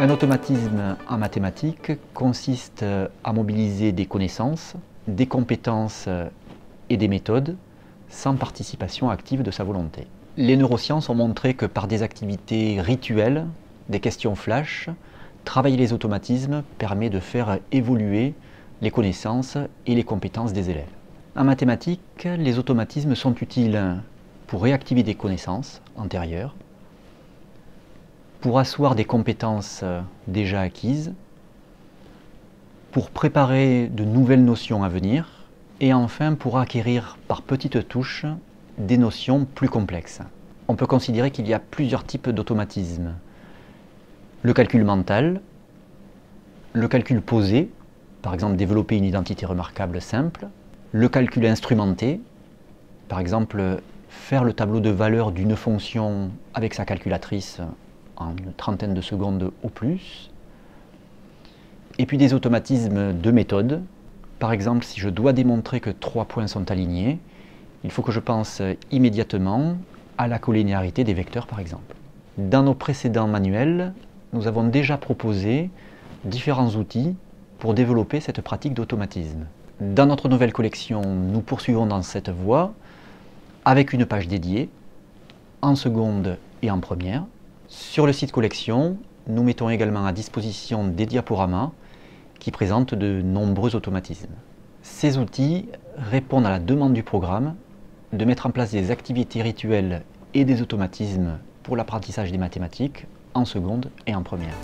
Un automatisme en mathématiques consiste à mobiliser des connaissances, des compétences et des méthodes sans participation active de sa volonté. Les neurosciences ont montré que par des activités rituelles, des questions flash, travailler les automatismes permet de faire évoluer les connaissances et les compétences des élèves. En mathématiques, les automatismes sont utiles pour réactiver des connaissances antérieures, pour asseoir des compétences déjà acquises, pour préparer de nouvelles notions à venir, et enfin pour acquérir par petites touches des notions plus complexes. On peut considérer qu'il y a plusieurs types d'automatismes. Le calcul mental, le calcul posé, par exemple développer une identité remarquable simple, le calcul instrumenté, par exemple faire le tableau de valeur d'une fonction avec sa calculatrice en une trentaine de secondes au plus, et puis des automatismes de méthode. Par exemple, si je dois démontrer que 3 points sont alignés, il faut que je pense immédiatement à la collinéarité des vecteurs, par exemple. Dans nos précédents manuels, nous avons déjà proposé différents outils pour développer cette pratique d'automatisme. Dans notre nouvelle collection, nous poursuivons dans cette voie avec une page dédiée, en seconde et en première. Sur le site collection, nous mettons également à disposition des diaporamas qui présentent de nombreux automatismes. Ces outils répondent à la demande du programme de mettre en place des activités rituelles et des automatismes pour l'apprentissage des mathématiques en seconde et en première.